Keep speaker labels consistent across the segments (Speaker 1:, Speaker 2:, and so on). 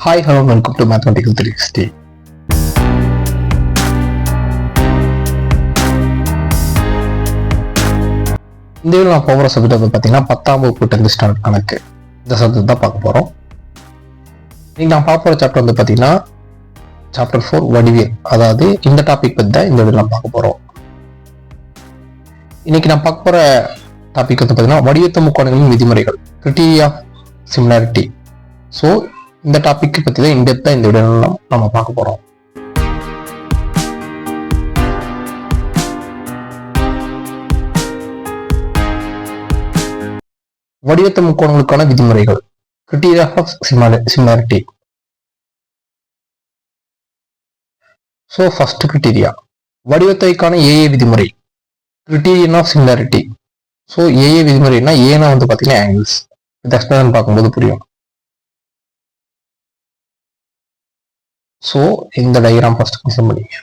Speaker 1: Hi, hello, welcome to Mathematical 360. இந்த video நான் போகிற சப்ஜெக்ட் வந்து பார்த்தீங்கன்னா 10ஆம் வகுப்பு 10th ஸ்டாண்டர்ட் கணக்கு இந்த சப்ஜெக்ட் தான் பார்க்க போகிறோம். இன்னைக்கு நான் பார்க்க போகிற சாப்டர் வந்து பார்த்தீங்கன்னா சாப்டர் 4 வடிவியல், அதாவது இந்த டாபிக் பற்றி தான் இந்த வீடியோ நான் பார்க்க போகிறோம். இன்னைக்கு நான் பார்க்க போகிற டாபிக் வந்து பார்த்தீங்கன்னா வடிவத்த முக்கோணங்களின் விதிமுறைகள், கிரைட்டீரியா ஆஃப் சிமிலாரிட்டி. ஸோ இந்த டாபிக் பற்றி தான் இன்டெப்த்தாக இந்த வீடியோல நம்ம பார்க்க போகிறோம். வடிவத்த முக்கோணங்களுக்கான விதிமுறைகள், criteria of similarity. So first criteria, வடிவத்தைக்கான ஏஏ விதிமுறை, criterion of similarity. So AA விதிமுறைனா ஏனா வந்து பார்த்தீங்கன்னா ஆங்கிள்ஸ். இந்த எக்ஸ்பிளேஷன் பார்க்கும்போது புரியும். ஸோ இந்த டயக்ராம் ஃபர்ஸ்ட் கன்சிடர் பண்ணிங்க.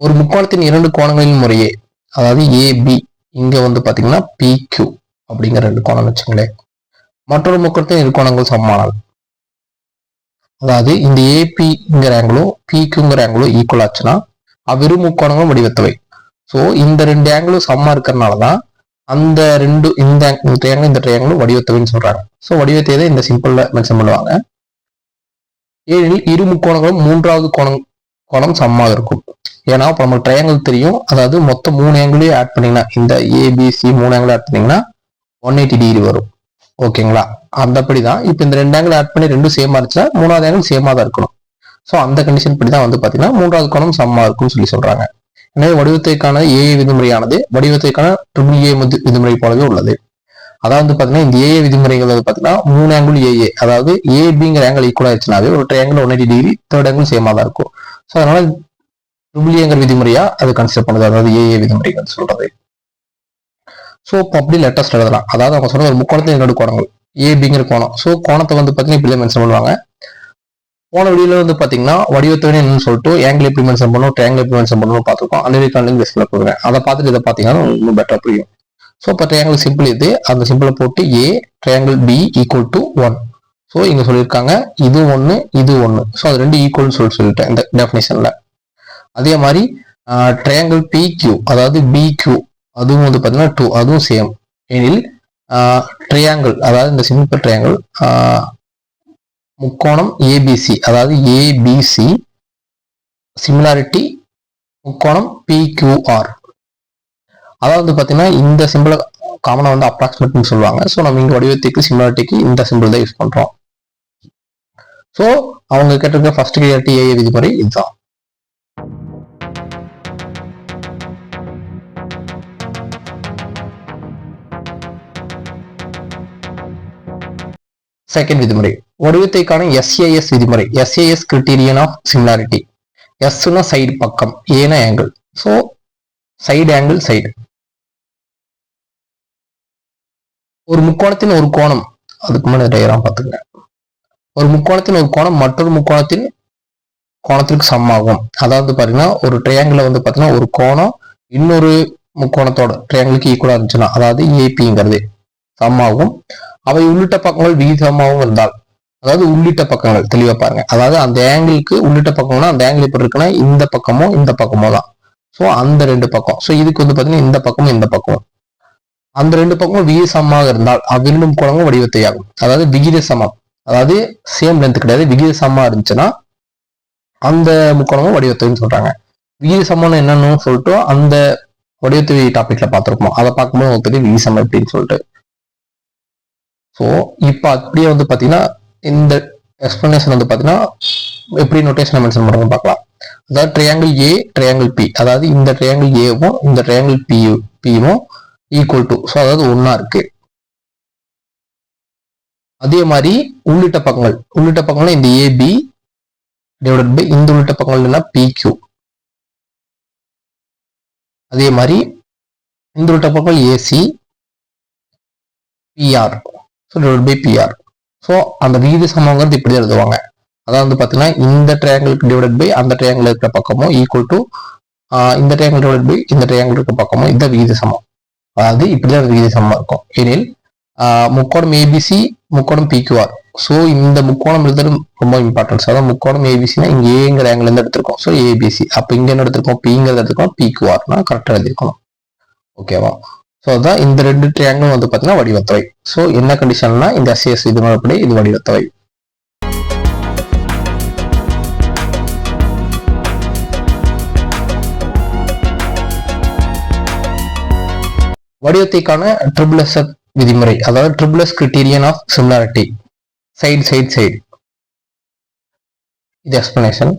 Speaker 1: ஒரு முக்கோணத்தின் இரண்டு கோணங்களின் முறையே, அதாவது ஏபி, இங்க வந்து பாத்தீங்கன்னா பிக்யூ அப்படிங்கிற ரெண்டு கோணம் வச்சுங்களேன். மற்றொரு முக்கோணத்தின் இரு கோணங்கள் சமமானால், அதாவது இந்த ஏபிங்கிற ஆங்கிளும் பிக்யூங்கிற ஆங்கிளும் ஈக்குவல் ஆச்சுன்னா அவ்விரு முக்கோணங்களும் வடிவத்தவை. ஸோ இந்த ரெண்டு ஆங்கிளும் சமமா இருக்கிறதுனாலதான் அந்த ரெண்டு இந்த ட்ரையாங்கிளும் வடிவத்தவைன்னு சொல்றாங்க. ஸோ வடிவத்தை தான் இந்த சிம்பிள்ல மென்ஷன் பண்ணுவாங்க. ஏனெனில் இரு முக்கோணங்களும் மூன்றாவது கோணம் சமமாக இருக்கும். ஏன்னா இப்போ நமக்கு ட்ரையாங்கிள் தெரியும், அதாவது மொத்தம் 3 ஆங்கிளையும் ஆட் பண்ணீங்கன்னா, இந்த ஏபிசி 3 ஆங்கிள் ஆட் பண்ணீங்கன்னா 180 டிகிரி வரும். ஓகேங்களா? அந்தபடிதான் இப்போ இந்த 2 ஆங்கிள் ஆட் பண்ணி ரெண்டும் சேமா இருந்துச்சுன்னா 3வது ஆங்கிள் சேமா தான் இருக்கணும். ஸோ அந்த கண்டிஷன் படி தான் வந்து பாத்தீங்கன்னா 3வது கோணம் சமமா இருக்கும்னு சொல்றாங்க. எனவே வடிவத்தைக்கான ஏஏ விதிமுறையானது வடிவத்தைக்கான ட்ரிபிள் ஏ விதிமுறை போலவே உள்ளது. அதாவது பாத்தீங்கன்னா இந்த ஏஏ விதிமுறைகள் வந்து பாத்தீங்கன்னா 3 ஆங்கிள் ஏஏ, அதாவது ஏபிங்கிற ஆங்கிள் ஈக்குவல் ஆயிடுச்சுனாவே ஒரு ட்ரையாங்கிள் 180 டிகிரி, தேர்ட் ஆங்கிள் சேமா தான் இருக்கும். ஸோ அதனால ட்ரிபிள் ஏங்கிற விதிமுறையா அது கன்சிடர் பண்ணுது, அதாவது ஏஏ விதிமுறைகள் சொல்றது. ஸோ இப்போ அப்படி லெட்டஸ்ட் எழுதலாம். அதாவது அவங்க சொன்ன ஒரு முக்கோணத்தின் இரண்டு கோணங்கள், ஏபிங்கிற கோணம். ஸோ கோணத்தை வந்து பாத்தீங்கன்னா இப்படி மென்ஷன் பண்ணுவாங்க. போன வீடியோல வந்து பாத்தீங்கன்னா வடிவத்தவனே என்னன்னு சொல்லிட்டு ஆங்கிள் எப்படி மென்ஷன் பண்ணணும், ட்ரையாங்கிள் எப்படி மென்ஷன் பண்ணணும் பார்த்துருக்கோம். அன்னைக்கு பெஸ்ட்ல போடுவேன். அதை பார்த்துட்டு இதை பாத்தீங்கன்னா இன்னும் பெட்டரா புரியும். ஸோ இப்போ ட்ரையாங்கிள் சிம்பிள் இது, அந்த சிம்பிளை போட்டு A triangle B equal to 1. So இங்க சொல்லியிருக்காங்க இது 1 இது 1. ஸோ அது ரெண்டு ஈக்குவல்னு சொல்லிட்டேன் இந்த டெஃபினேஷன்ல. அதே மாதிரி ட்ரையாங்கிள் பிக்யூ, அதாவது பிக்யூ, அதுவும் வந்து பார்த்தீங்கன்னா 2, அதுவும் சேம். எனில் ட்ரையாங்கிள், அதாவது இந்த சிம்பிள் ட்ரையாங்கிள் முக்கோணம் ஏபிசி, அதாவது ஏபிசி சிமிலாரிட்டி முக்கோணம் பிக்யூஆர். அதாவது பாத்தீங்கன்னா இந்த சிம்பிள் காமனா வந்து அப்ராக்சிமேட்னு சொல்லுவாங்க. ஸோ நம்ம இங்க வடிவத்துக்கு சிமிலாரிட்டிக்கு இந்த சிம்பிள் தான் யூஸ் பண்றோம். ஸோ அவங்க கேட்டிருக்க ஃபர்ஸ்ட் கிரைட்டீரியா ஏஏ விதிமுறை இதுதான். செகண்ட் விதிமுறை, வடிவத்தைக்கான எஸ்ஏஎஸ் விதிமுறை, எஸ்ஏஎஸ் கிரைட்டீரியன் ஆஃப் சிமிலாரிட்டி. எஸ்னா சைடு பக்கம், ஏனா angle. So side angle side. ஒரு முக்கோணத்தின் ஒரு கோணம், அதுக்கு முன்னாடி டயக்ராம் பார்த்துங்க. ஒரு முக்கோணத்தின் ஒரு கோணம் மற்றொரு முக்கோணத்தின் கோணத்திற்கு சமமாகும். அதாவது பாத்தீங்கன்னா ஒரு ட்ரையாங்கிள் வந்து பாத்தீங்கன்னா ஒரு கோணம் இன்னொரு முக்கோணத்தோட ட்ரையாங்கிளுக்கு ஈக்குவலா இருந்துச்சுன்னா, அதாவது ஏபிங்கிறது சமமாகும். அவை உள்ளிட்ட பக்கங்கள் விகிதமாகவும் இருந்தால், அதாவது உள்ளிட்ட பக்கங்கள் தெளிவா பாருங்க. அதாவது அந்த ஆங்கிளுக்கு உள்ளிட்ட பக்கம்னா அந்த ஆங்கிள் எப்படி இருக்குன்னா இந்த பக்கமோ இந்த பக்கமோ தான். ஸோ அந்த ரெண்டு பக்கம். ஸோ இதுக்கு வந்து பாத்தீங்கன்னா இந்த பக்கமும் இந்த பக்கமும், அந்த ரெண்டு பக்கமும் விகித சமமாக இருந்தால் அவ்விரண்டு முக்கோணமும் வடிவத்தையாகும். அதாவது விகித சமம், அதாவது சேம் லென்த் கிடையாது, விகித சமமா இருந்துச்சுன்னா அந்த முக்கோணமும் வடிவத்தைன்னு சொல்றாங்க. விகித சமம்னு என்னன்னு சொல்லிட்டு அந்த வடிவத்தை டாபிக்ல பார்த்திருப்போம். அதை பார்க்கும்போது உங்களுக்கு தெரியும் விகித சமம் எப்படின்னு சொல்லிட்டு. ஸோ இப்போ அப்படியே வந்து பாத்தீங்கன்னா இந்த எக்ஸ்பிளனேஷன் வந்து பாத்தீங்கன்னா எப்படி நோட்டேஷன் மென்ஷன் பண்ணுறது பார்க்கலாம். அதாவது ட்ரையாங்கிள் ஏ ட்ரையாங்கிள் பி, அதாவது இந்த ட்ரையாங்கிள் ஏவும் இந்த ட்ரையாங்கிள் பியும் ஈக்குவல் டு, ஸோ அதாவது ஒன்னா இருக்கு. அதே மாதிரி உள்ளிட்ட பக்கங்கள் இந்த ஏபி டிவைடட் பை இந்த உள்ளிட்ட பக்கங்கள் பிக்யூ. அதே மாதிரி இந்த உள்ளிட்ட பக்கங்கள் AC PR, so divided by PR. So அந்த விகித சமங்கிறது இப்படி எழுதுவாங்க. அதாவது வந்து பார்த்தீங்கன்னா இந்த ட்ரையாங்கிளுக்கு டிவைடட் பை அந்த ட்ரையாங்கிள் இருக்கிற பக்கமும் ஈக்குவல் டு இந்த ட்ரையாங்கிள் டிவைடட் பை இந்த ட்ரையாங்கிள் இருக்கிற பக்கமும் இந்த விகித சமம். அதாவது இப்படிதான் விகித சமமா இருக்கும். எனில் முக்கோணம் ஏபிசி, முக்கோணம் பிக்யூஆர். ஸோ இந்த முக்கோணம் எழுதுறது ரொம்ப இம்பார்ட்டன்ஸ். அதாவது முக்கோணம் ஏபிசினா இங்க ஏங்கிற ஆங்கிள் இருந்து எடுத்திருக்கோம். So ABC. அப்ப இங்க என்ன எடுத்திருக்கோம், பிங்கிறத எடுத்திருக்கோம், பிக்யூஆர்னா கரெக்டா எழுதிருக்கணும். ஓகேவா? ஸோ அதான் இந்த ரெண்டு ட்ரையாங்கிள் வந்து பார்த்தீங்கன்னா வடிவத்தவை. ஸோ என்ன கண்டிஷன்னா இந்த எஸ்எஸ் இது மறுபடி இது வடிவத்தவை. வடிவத்தைக்கான ட்ரிபிள்எஸ் விதிமுறை, அதாவது triple S criterion of similarity. Side இது எக்ஸ்பிளனேஷன்.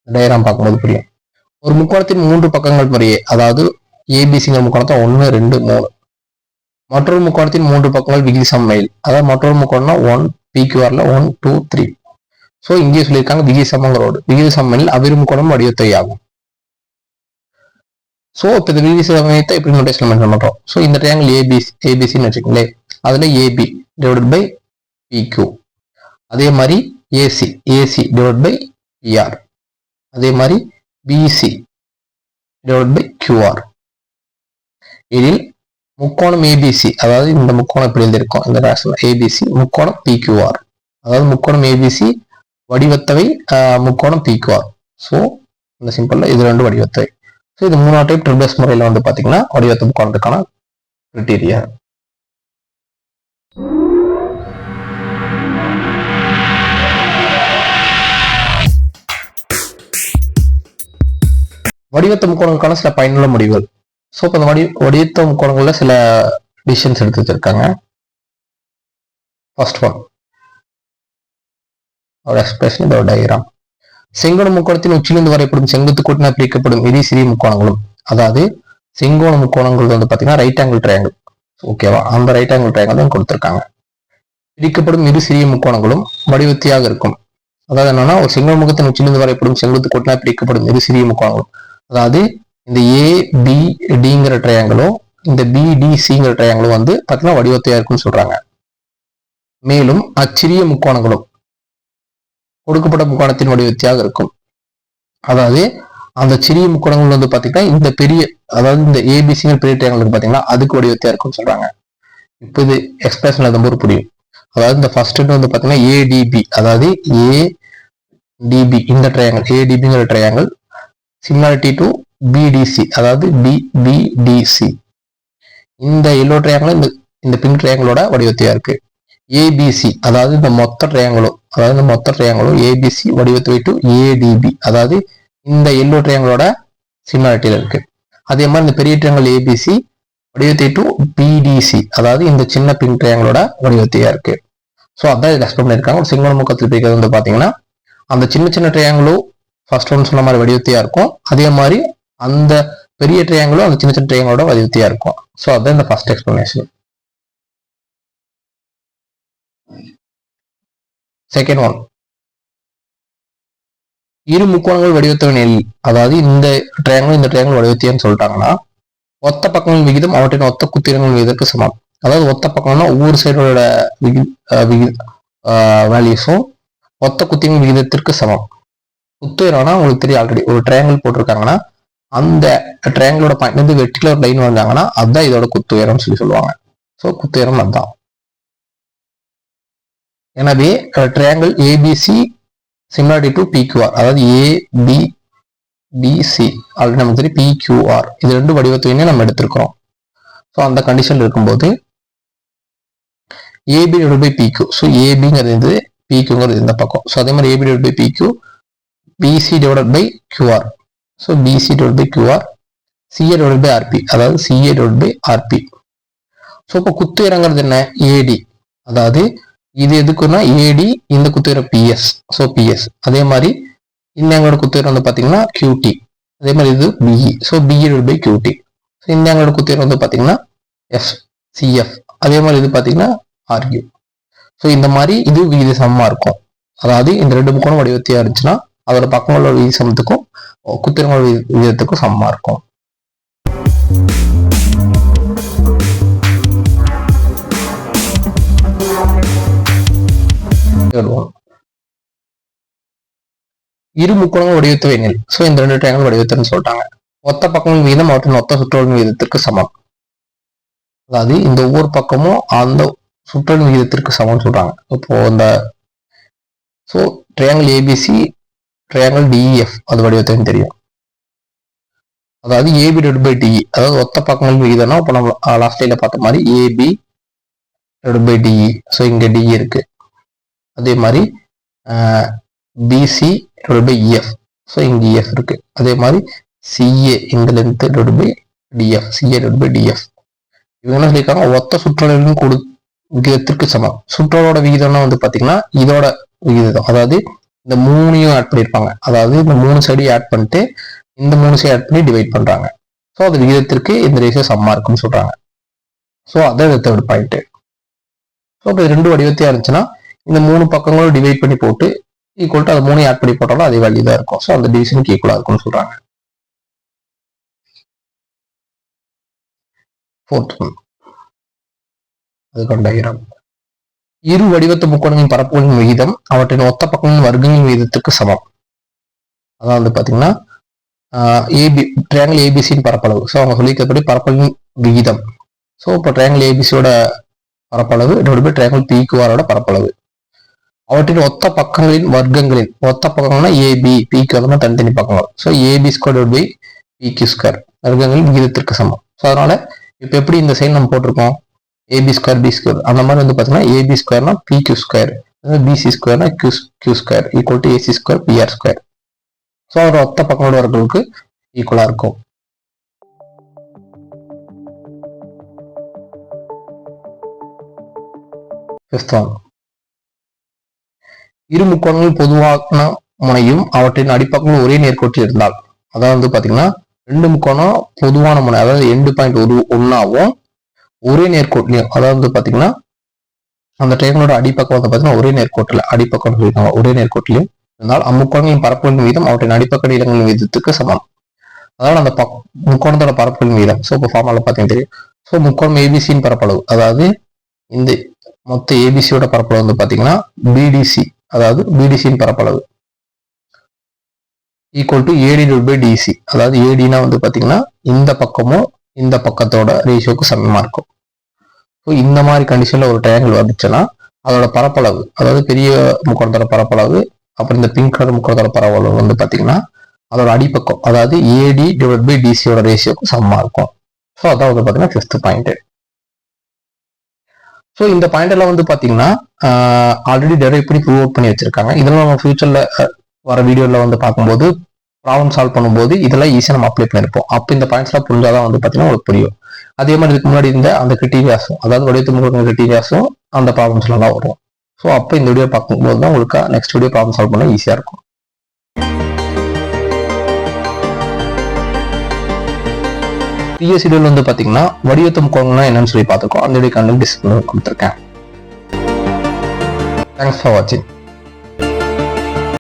Speaker 1: டயக்ராம் பார்க்கும்போது புரியும். ஒரு முக்கோணத்தின் 3 பக்கங்கள் முறையே, அதாவது ஏபிசிங்கிற முக்கோணத்தை 1 2 3. மற்றொரு முக்கோணத்தின் 3 பக்கங்கள் விகித சமமையில், அதாவது மற்றொரு முக்கோணம்னா 1 பிக்யூஆர்ல 1 2 3. ஸோ இங்கே சொல்லியிருக்காங்க விகித சமங்களோடு விகித சமமையில் அவ்விரு முக்கோணம் வடிவத்தை ஆகும். ஸோ இப்போ இந்த விகித சமயத்தை எப்படி நோட்டேஷன் மென்ஷன் பண்றோம். ஸோ இந்த ட்ரையாங்கிள் ஏபிசின்னு வச்சுக்கோங்களேன். அதுல ஏபி டிவைடட் பை பிக்யூ. அதே மாதிரி ஏசி டிவைட் பை பிஆர். அதே மாதிரி பிசி டிவைட் பை கியூஆர். இதில் முக்கோணம் ஏபிசி, அதாவது இந்த முக்கோணம் இப்படி எழுதியிருக்கோம் இந்த ரேஷன்ல ஏபிசி, முக்கோணம் பிக்யூஆர். அதாவது முக்கோணம் ஏபிசி வடிவத்தவை, முக்கோணம் பிக்யூஆர். ஸோ இந்த சிம்பிள்ல இது ரெண்டு வடிவத்தவை. ஸோ இது 3 டைப் ட்ரிபிள்எஸ் முறையில் வந்து பாத்தீங்கன்னா வடிவத்தை முக்கோணத்துக்கான கிரைட்டீரியா. வடிவத்த முக்கோணங்களுக்கான சில பயனுள்ள முடிவுகள். ஸோ இப்போ இந்த வடிவத்த முக்கோணங்கள்ல சில டிசிஷன்ஸ் எடுத்து வச்சிருக்காங்க. ஃபர்ஸ்ட் ஒன் ஒரு எக்ஸ்பிரஷன், இதோட டயக்ராம். செங்கோண முக்கோணத்தின் உச்சிலிருந்து வரைப்படும் செங்குத்து கோட்டினால் பிரிக்கப்படும் இரு சிறிய முக்கோணங்களும், அதாவது செங்கோண முக்கோணங்கள் வந்து பாத்தீங்கன்னா ரைட் ஆங்கிள் ட்ரையாங்கிள். ஓகேவா? அந்த ரைட் ஆங்கிள் ட்ரையாங்கிள் தான் கொடுத்திருக்காங்க. பிரிக்கப்படும் இரு சிறிய முக்கோணங்களும் வடிவத்தியாக இருக்கும். அதாவது என்னன்னா, ஒரு செங்கோண முகத்தின் உச்சிலிருந்து வரைப்படும் செங்குத்து கோட்டினால் பிரிக்கப்படும் இரு சிறிய முக்கோணங்களும், அதாவது இந்த ஏபிடிங்கிற ட்ரையாங்கிளும் இந்த பிடிசிங்கிற ட்ரையாங்கிளும் வந்து பாத்தீங்கன்னா வடிவத்தையா இருக்குன்னு சொல்றாங்க. மேலும் அச்சிறிய முக்கோணங்களும் கொடுக்கப்பட்ட முக்கோணத்தின் வடிவத்தையாக இருக்கும். அதாவது அந்த சிறிய முக்கோணங்கள் வந்து பாத்தீங்கன்னா இந்த பெரிய, அதாவது இந்த ஏபிசிங்கிற பெரிய ட்ரையாங்கிள் பாத்தீங்கன்னா அதுக்கு வடிவத்தையா இருக்கும்னு சொல்றாங்க. இப்போ இது எக்ஸ்பிரஷன் எழுதும்போது புரியும். அதாவது இந்த ஃபர்ஸ்ட் வந்து பாத்தீங்கன்னா ஏடிபி, அதாவது ஏடிபி இந்த ட்ரையாங்கிள் ஏடிபிங்கிற ட்ரையாங்கிள் சிமிலாரிட்டி டு பிடிசி, அதாவது பிபிடிசி. இந்த எல்லோ ட்ரையாங்கிள் இந்த பிங்க் ட்ரையாங்கிளோட வடிவத்தையா இருக்கு. ஏபிசி, அதாவது இந்த மொத்த ட்ரையாங்கிளும் ஏபிசி வடிவத்தை டு ஏடிபி, அதாவது இந்த எல்லோ ட்ரையாங்கிளோட சிமிலாரிட்டியில இருக்கு. அதே மாதிரி இந்த பெரிய ட்ரையாங்கிள் ஏபிசி வடிவத்தை டு பிடிசி, அதாவது இந்த சின்ன பிங்க் ட்ரையாங்கிளோட வடிவத்தையா இருக்கு. ஸோ அதான் இதில் எக்ஸ்பிளைன் பண்ணியிருக்காங்க. ஒரு செங்கோண முக்கத்தில் பிரிக்கிறது வந்து பாத்தீங்கன்னா அந்த சின்ன சின்ன ட்ரையாங்கிளும் ஃபர்ஸ்ட் ஒன் சொன்ன மாதிரி வடிவத்தையா இருக்கும். அதே மாதிரி அந்த பெரிய ட்ரையாங்கிளும் அந்த சின்ன சின்ன ட்ரையாங்கிளோட வடிவத்தையா இருக்கும். ஸோ அதான் இந்த ஃபர்ஸ்ட் எக்ஸ்பிளனேஷன். செகண்ட் ஒன், இரு முக்கோணங்கள் வடிவத்தவனில், அதாவது இந்த ட்ரையாங்கிள் இந்த ட்ரையாங்கிள் வடிவத்தையான்னு சொல்லிட்டாங்கன்னா ஒத்த பக்கங்கள் விகிதம் அவற்றின் ஒத்த குத்திரங்கள் விகிதத்துக்கு சமம். அதாவது ஒத்த பக்கம்னா ஒவ்வொரு சைடோட வேல்யூஸும் ஒத்த குத்திரங்கள் விகிதத்திற்கு சமம். குத்துயரம்னா உங்களுக்கு தெரியும், ஆல்ரெடி ஒரு ட்ரையாங்கிள் போட்டிருக்காங்கன்னா அந்த ட்ரையாங்கிளோட பாயிண்ட் வந்து வெர்டிகுலர் லைன் வந்தாங்கன்னா அதுதான் இதோட குத்துயரம்னு சொல்லுவாங்க. ஸோ குத்துயரம் அதுதான். எனவே triangle ABC similarity to PQR, அதாவது ஏபிபிசி ஆல்ரெடி நமக்கு தெரியும் பிக்யூஆர், இது ரெண்டு வடிவத்தையுமே நம்ம எடுத்திருக்கிறோம். ஸோ அந்த கண்டிஷன் இருக்கும்போது AB divide by PQ, so ஏபிங்கிறது பிக்யூங்கிறது இந்த பக்கம். ஸோ அதே மாதிரி AB divide by PQ, BC divide by QR, so BC divide by QR, CA divide by RP, அதாவது CA divide by RP. So இப்போ குத்துயரங்கிறது என்ன, ஏடி, அதாவது இது எதுக்குன்னா ஏடி, இந்த குத்துயரம் பிஎஸ், ஸோ பிஎஸ். அதே மாதிரி இந்த எங்களோட குத்துயரம் வந்து பாத்தீங்கன்னா கியூடி, அதே மாதிரி இது PE, so PE divide by QD. So இந்த எங்களோட குத்துயரம் வந்து பாத்தீங்கன்னா சிஎஃப், அதே மாதிரி இது பாத்தீங்கன்னா ஆர்கியூ. ஸோ இந்த மாதிரி இது விகித சமமா இருக்கும். அதாவது இந்த ரெண்டு முக்கோணம் வடிவத்தையா இருந்துச்சுன்னா அதோட பக்கங்களோட விகித சமத்துக்கும் குத்துயரங்களோட விகிதத்துக்கும் சமமா இருக்கும். இரு முக்கோணங்கள் வடிவத்தவை எண்ணில், ஸோ இந்த ரெண்டு ட்ரையாங்கிள் வடிவத்தைன்னு சொல்லிட்டாங்க. ஒத்த பக்கங்கள் விகிதம் அவற்றின் ஒத்த சுற்றுகளின் விகிதத்திற்கு சமம். அதாவது இந்த ஒவ்வொரு பக்கமும் அந்த சுற்றல் விகிதத்திற்கு சமம்னு சொல்றாங்க. இப்போ இந்த so triangle ABC triangle DEF அது வடிவத்தையும் தெரியும். அதாவது ஏபி டிவைட் பை டிஇ, அதாவது ஒத்த பக்கங்கள் விகிதம்னா இப்போ நம்ம லாஸ்ட் டைல பார்த்த மாதிரி AB divide by DE. So இங்க டிஇ இருக்கு. அதே மாதிரி BC divide by EF. So இங்க இஎஃப் இருக்கு. அதே மாதிரி சிஏ இந்த length divide by DF, CA divide by DF. இவங்க என்ன சொல்லியிருக்காங்க, ஒத்த சுற்றலின் விகிதத்திற்கு சமம். சுற்றலோட விகிதம்னா வந்து பாத்தீங்கன்னா இதோட விகிதம், அதாவது இந்த மூணையும் ஆட் பண்ணியிருப்பாங்க. அதாவது இந்த 3 சைடையும் ஆட் பண்ணிட்டு இந்த 3 சைடு ஆட் பண்ணி டிவைட் பண்றாங்க. ஸோ அது விகிதத்திற்கு இந்த ரேஷியோ சமமா இருக்குன்னு சொல்றாங்க. ஸோ அதான் தேர்ட் பாயிண்ட். ஸோ இப்போ 2 வடிவத்தையா இருந்துச்சுன்னா இந்த 3 பக்கங்களும் டிவைட் பண்ணி போட்டு ஈக்குவல் டு அது 3 ஆட் பண்ணி போட்டாலும் அதே வேல்யூ தான் இருக்கும். ஸோ அந்த டிவிஷனுக்கு ஈக்குவலா இருக்கும்னு சொல்றாங்க. ஃபோர்த் ஒன், அதுக்கான டயக்ராம். இரு வடிவத்து முக்கோணங்களின் பரப்புகளின் விகிதம் அவற்றின் ஒத்த பக்கங்களின் வர்க்கங்களின் விகிதத்துக்கு சமம். அதான் வந்து பாத்தீங்கன்னா ஏபி ட்ரையாங்கிள் ஏபிசியின் பரப்பளவு. ஸோ அவங்க சொல்லிக்கிறபடி பரப்பளின் விகிதம். ஸோ இப்போ ட்ரையாங்கிள் ஏபிசியோட பரப்பளவு டிவைட் பை ட்ரையாங்கிள் பிக்யூஆரோட பரப்பளவு. அவற்றின் ஒத்த பக்கங்களின் வர்க்கங்களின், ஒத்த பக்கங்கள்னா ஏபி பிக்யூ அந்த மாதிரி தனித்தனி பக்கங்கள். So AB square divide by PQ square வர்க்கங்களின் விகிதத்திற்கு சமம். ஸோ அதனால இப்போ எப்படி இந்த சைன் நம்ம போட்டிருக்கோம், ஏபி ஸ்கொயர் பி ஸ்கொயர் அந்த மாதிரி வந்து பார்த்தீங்கன்னா ஏபி ஸ்கொயர்னா பிக்யூ ஸ்கொயர், பிசி ஸ்கொயர்னா Q square equal to AC square PR square. So அதோட ஒத்த பக்கங்களோட வர்க்கங்களுக்கு ஈக்குவலா இருக்கும். ஃபிஃப்த் ஒன், இரு முக்கோணங்கள் பொதுவான முனையும் அவற்றின் அடிப்பக்கங்கள் ஒரே நேர்கோட்டில் இருந்தால், அதாவது வந்து பாத்தீங்கன்னா 2 முக்கோணம் பொதுவான முனை, அதாவது எண்டு பாயிண்ட் ஒன்னாவும் ஒரே நேர்கோட்டிலையும், அதாவது வந்து பாத்தீங்கன்னா அந்த ட்ரையாங்கிளோட அடிப்பக்கம் வந்து பாத்தீங்கன்னா ஒரே நேர்கோட்டில், அடிப்பக்கம் சொல்லியிருக்காங்க ஒரே நேர்கோட்டிலையும் இருந்தால் அம்முக்கோணங்களின் பரப்புகளின் வீதம் அவற்றின் அடிப்பக்க நீளங்களின் வீதத்துக்கு சமம். அதாவது அந்த முக்கோணத்தோட பரப்புகளின் வீதம். ஸோ இப்போ ஃபார்முலா பார்த்தீங்கன்னா தெரியும். ஸோ முக்கோணம் ஏபிசியின் பரப்பளவு, அதாவது இந்த மொத்த ஏபிசியோட பரப்பளவு வந்து பாத்தீங்கன்னா பிடிசி, அதாவது பிடிசியின் பரப்பளவு equal to AD divide by DC. அதாவது ஏடினா வந்து பாத்தீங்கன்னா இந்த பக்கமும் இந்த பக்கத்தோட ரேஷியோக்கு சமமா இருக்கும். ஸோ இந்த மாதிரி கண்டிஷன்ல ஒரு ட்ரையாங்கிள் வந்துச்சுன்னா அதோட பரப்பளவு, அதாவது பெரிய முக்கோணத்தோட பரப்பளவு அப்புறம் இந்த பிங்க் கலர் முக்கோணத்தோட பரப்பளவு வந்து பாத்தீங்கன்னா அதோட அடிப்பக்கம், அதாவது ஏடி டிவைட் பை டிசியோட ரேஷியோக்கு சமமா இருக்கும். ஸோ அதான் வந்து பாத்தீங்கன்னா 5th பாயிண்ட். ஸோ இந்த பாயிண்ட் எல்லாம் வந்து பாத்தீங்கன்னா ஆல்ரெடி டெரைவ் பண்ணி ப்ரூவ் அவுட் பண்ணி வச்சிருக்காங்க. இதெல்லாம் நம்ம ஃபியூச்சர்ல வர வீடியோல வந்து பார்க்கும்போது ப்ராப்ளம் சால்வ் பண்ணும்போது இதெல்லாம் ஈஸியாக நம்ம அப்ளை பண்ணிருப்போம். அப்போ இந்த பாயிண்ட்ஸ்லாம் புரிஞ்சாதான் வந்து பாத்தீங்கன்னா உங்களுக்கு புரியும். அதே மாதிரி இதுக்கு முன்னாடி இருந்த அந்த கிரிட்டீரியாஸும், அதாவது வடிவத்து முகங்கள் கிரிட்டீரியாஸும் அந்த ப்ராப்ளம்ஸ்லாம் தான் வரும். ஸோ அப்போ இந்த வீடியோ பார்க்கும்போது தான் உங்களுக்கு நெக்ஸ்ட் வீடியோ ப்ராப்ளம் சால்வ் பண்ண ஈஸியா இருக்கும். ப்ரீவியஸ் வீடியோல வந்து பாத்தீங்கன்னா வடிவத்து முக்கோணம்னா என்னன்னு சொல்லி பார்த்துருக்கோம். அந்த வீடியோ கண்டென்ட் டிஸ்கிரிப்ஷன்ல கொடுத்துருக்கேன். தேங்க்ஸ் ஃபார் வாட்சிங்.